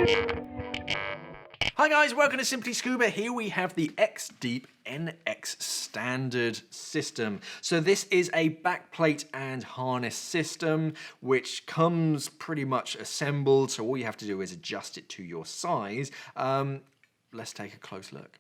Hi guys, welcome to Simply Scuba. Here we have the X-Deep NX standard system. So this is a backplate and harness system which comes pretty much assembled, so all you have to do is adjust it to your size. Let's take a close look.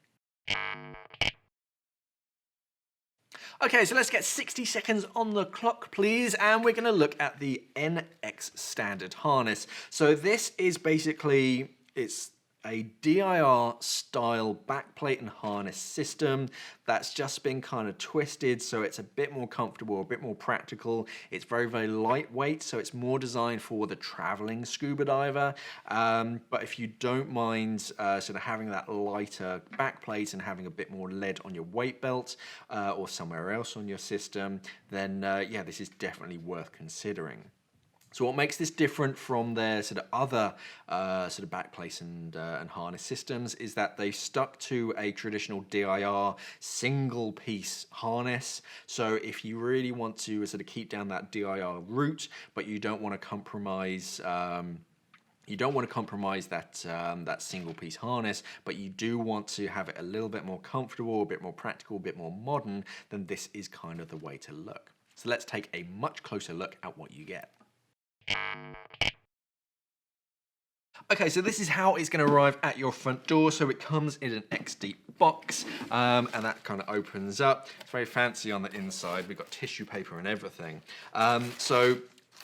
Okay, so let's get 60 seconds on the clock, please, and we're going to look at the NX standard harness. So this is basically, it's a DIR style backplate and harness system that's just been kind of twisted so it's a bit more comfortable, a bit more practical. It's very, very lightweight, so it's more designed for the traveling scuba diver. But if you don't mind sort of having that lighter backplate and having a bit more lead on your weight belt or somewhere else on your system, then yeah, this is definitely worth considering. So what makes this different from their sort of other sort of backplates and harness systems is that they stuck to a traditional DIR single piece harness. So if you really want to sort of keep down that DIR route, but you don't want to compromise that that single piece harness, but you do want to have it a little bit more comfortable, a bit more practical, a bit more modern, then this is kind of the way to look. So let's take a much closer look at what you get. Okay, so this is how it's going to arrive at your front door. So it comes in an X-Deep box, and that kind of opens up. It's very fancy on the inside. We've got tissue paper and everything. So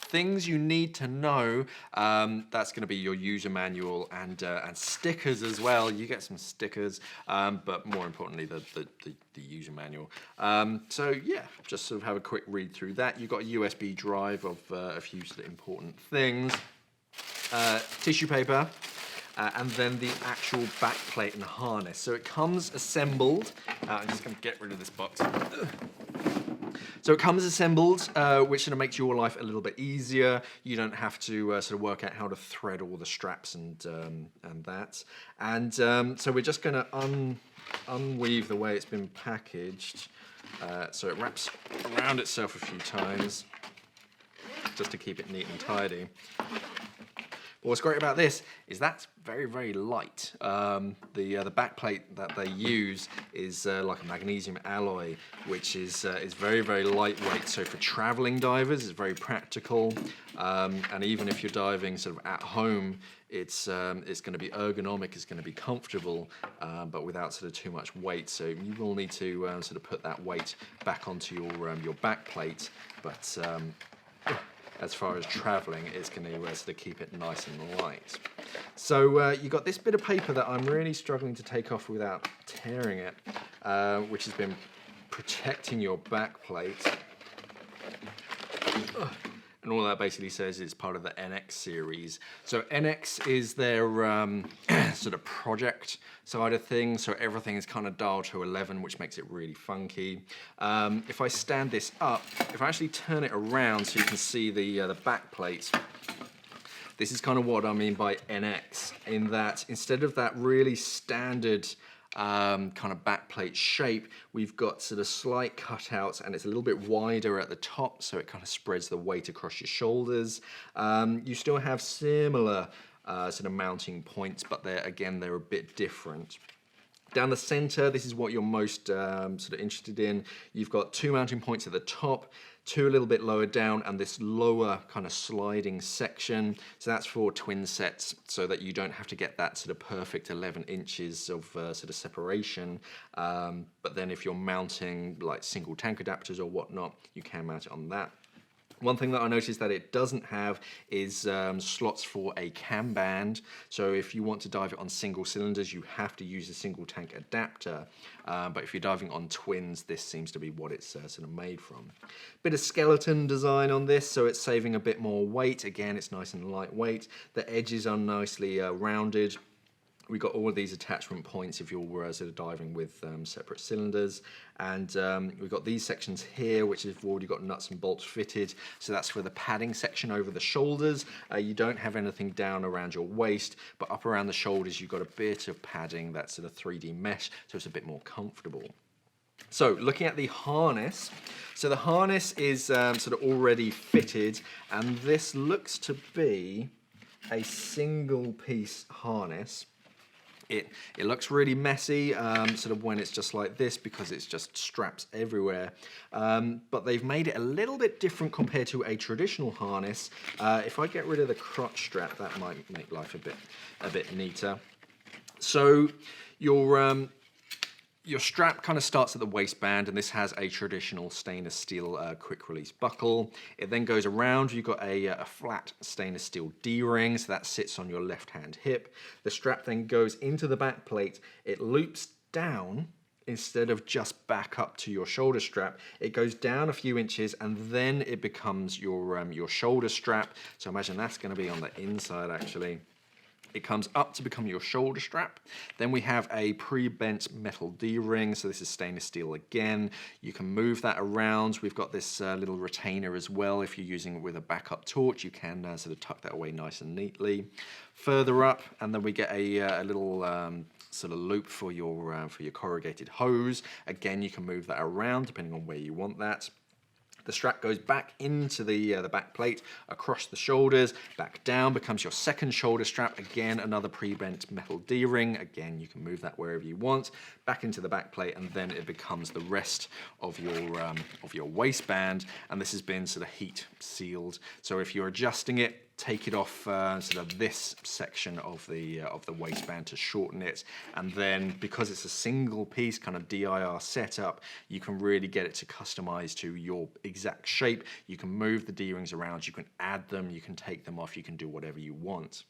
things you need to know, that's going to be your user manual and stickers as well. You get some stickers, but more importantly, the user manual. So yeah, just sort of have a quick read through that. You've got a USB drive of a few sort of important things. Tissue paper, and then the actual backplate and harness. So it comes assembled. I'm just going to get rid of this box. So it comes assembled, which sort of makes your life a little bit easier. You don't have to sort of work out how to thread all the straps and that. And so we're just going to unweave the way it's been packaged. So it wraps around itself a few times, just to keep it neat and tidy. What's great about this is that's very, very light. The backplate that they use is like a magnesium alloy, which is very, very lightweight. So for traveling divers, it's very practical. And even if you're diving sort of at home, it's going to be ergonomic, it's going to be comfortable, but without sort of too much weight. So you will need to sort of put that weight back onto your backplate, but as far as traveling, it's going to sort of keep it nice and light. So you got this bit of paper that I'm really struggling to take off without tearing it, which has been protecting your backplate. And all that basically says it's part of the NX series. So NX is their sort of project side of things. So everything is kind of dialed to 11, which makes it really funky. If I stand this up, if I actually turn it around so you can see the back plate, this is kind of what I mean by NX, in that instead of that really standard kind of backplate shape, we've got sort of slight cutouts, and it's a little bit wider at the top, so it kind of spreads the weight across your shoulders. You still have similar sort of mounting points, but they're a bit different. Down the center, this is what you're most sort of interested in. You've got two mounting points at the top, two a little bit lower down, and this lower kind of sliding section. So that's for twin sets, so that you don't have to get that sort of perfect 11 inches of sort of separation. But then if you're mounting like single tank adapters or whatnot, you can mount it on that. One thing that I noticed that it doesn't have is slots for a cam band. So if you want to dive it on single cylinders, you have to use a single tank adapter. But if you're diving on twins, this seems to be what it's sort of made from. Bit of skeleton design on this, so it's saving a bit more weight. Again, it's nice and lightweight. The edges are nicely rounded. We've got all of these attachment points if you're sort of diving with separate cylinders, and we've got these sections here which have already got nuts and bolts fitted, so that's for the padding section over the shoulders. You don't have anything down around your waist, but up around the shoulders you've got a bit of padding that's sort of 3D mesh, so it's a bit more comfortable. So looking at the harness, so the harness is sort of already fitted, and this looks to be a single piece harness, it looks really messy, sort of when it's just like this, because it's just straps everywhere. But they've made it a little bit different compared to a traditional harness. If I get rid of the crotch strap, that might make life a bit neater. So your strap kind of starts at the waistband, and this has a traditional stainless steel quick release buckle. It then goes around. You've got a flat stainless steel D-ring, so that sits on your left hand hip. The strap then goes into the back plate. It loops down instead of just back up to your shoulder strap. It goes down a few inches, and then it becomes your shoulder strap. So imagine that's going to be on the inside actually. It comes up to become your shoulder strap. Then we have a pre-bent metal D-ring. So this is stainless steel again. You can move that around. We've got this little retainer as well. If you're using it with a backup torch, you can sort of tuck that away nice and neatly. Further up, and then we get a little sort of loop for your corrugated hose. Again, you can move that around depending on where you want that. The strap goes back into the back plate, across the shoulders, back down, becomes your second shoulder strap. Again, another pre-bent metal D-ring. Again, you can move that wherever you want. Back into the back plate, and then it becomes the rest of your waistband. And this has been sort of heat sealed. So if you're adjusting it, take it off sort of this section of the waistband to shorten it, and then because it's a single piece kind of DIR setup, you can really get it to customize to your exact shape. You can move the D-rings around, you can add them, you can take them off, you can do whatever you want.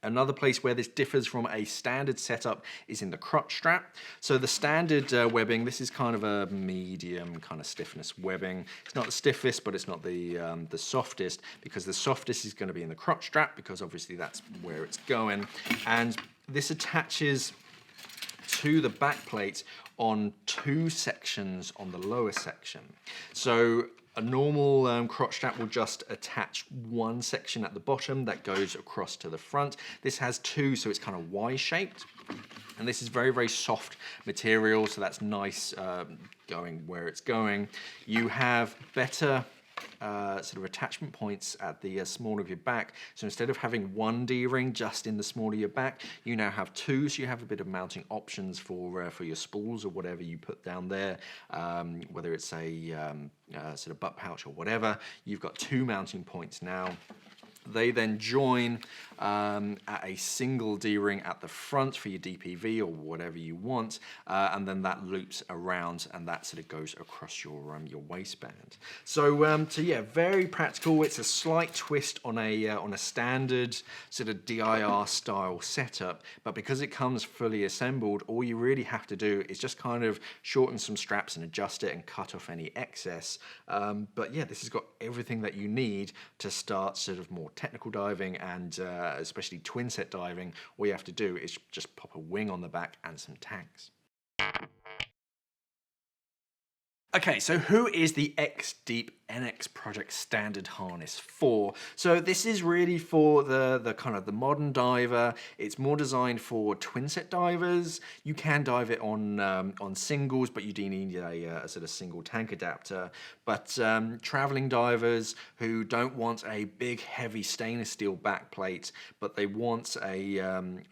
Another place where this differs from a standard setup is in the crotch strap. So the standard webbing, this is kind of a medium kind of stiffness webbing. It's not the stiffest, but it's not the softest, because the softest is going to be in the crotch strap, because obviously that's where it's going. And this attaches to the back plate on two sections on the lower section. So a normal crotch strap will just attach one section at the bottom that goes across to the front. This has two, so it's kind of Y-shaped. And this is very, very soft material, so that's nice going where it's going. You have better sort of attachment points at the small of your back. So instead of having one D-ring just in the small of your back, you now have two, so you have a bit of mounting options for your spools or whatever you put down there, whether it's a sort of butt pouch or whatever. You've got two mounting points now. They then join at a single D-ring at the front for your DPV or whatever you want, and then that loops around, and that sort of goes across your waistband. So yeah, very practical. It's a slight twist on a standard sort of DIR style setup, but because it comes fully assembled, all you really have to do is just kind of shorten some straps and adjust it and cut off any excess. But yeah, this has got everything that you need to start sort of more technical diving, and especially twin set diving. All you have to do is just pop a wing on the back and some tanks. Okay, so who is the X-Deep NX Project Standard harness for? So this is really for the kind of the modern diver. It's more designed for twin set divers. You can dive it on singles, but you do need a sort of single tank adapter. But traveling divers who don't want a big heavy stainless steel backplate, but they want a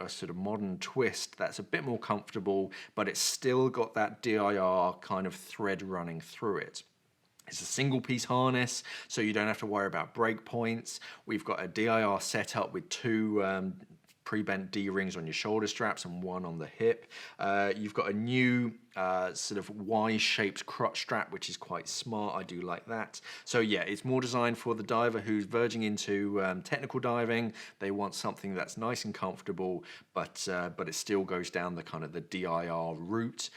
sort of modern twist that's a bit more comfortable, but it's still got that DIR kind of thread running through it. It's a single piece harness, so you don't have to worry about break points. We've got a DIR setup with two pre-bent D-rings on your shoulder straps and one on the hip. You've got a new sort of Y-shaped crotch strap, which is quite smart. I do like that. So yeah, it's more designed for the diver who's verging into technical diving. They want something that's nice and comfortable, but it still goes down the kind of the DIR route.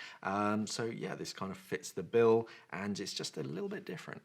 So yeah, this kind of fits the bill, and it's just a little bit different.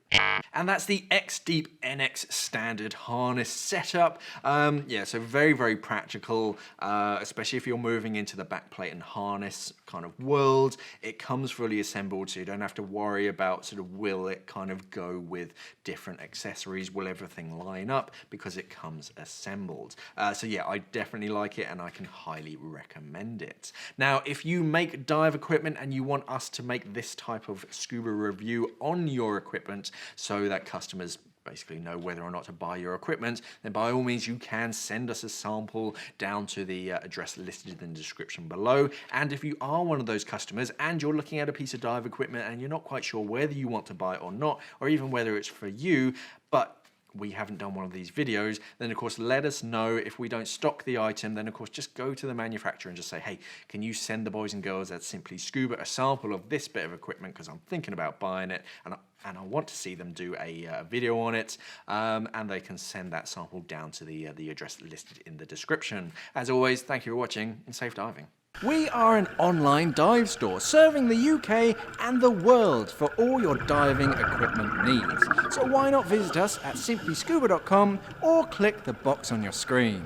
And that's the X-Deep NX Standard harness setup. Yeah, so very, very practical, especially if you're moving into the backplate and harness kind of world. It comes fully assembled, so you don't have to worry about sort of will it kind of go with different accessories, will everything line up, because it comes assembled. So yeah, I definitely like it, and I can highly recommend it. Now, if you make dive equipment and you want us to make this type of scuba review on your equipment so that customers basically know whether or not to buy your equipment, then by all means you can send us a sample down to the address listed in the description below. And if you are one of those customers and you're looking at a piece of dive equipment and you're not quite sure whether you want to buy it or not, or even whether it's for you, but we haven't done one of these videos, then of course let us know. If we don't stock the item, then of course just go to the manufacturer and just say, hey, can you send the boys and girls at Simply Scuba a sample of this bit of equipment, because I'm thinking about buying it and I want to see them do a video on it, and they can send that sample down to the address listed in the description. As always, thank you for watching and safe diving. We are an online dive store serving the UK and the world for all your diving equipment needs. So why not visit us at simplyscuba.com or click the box on your screen.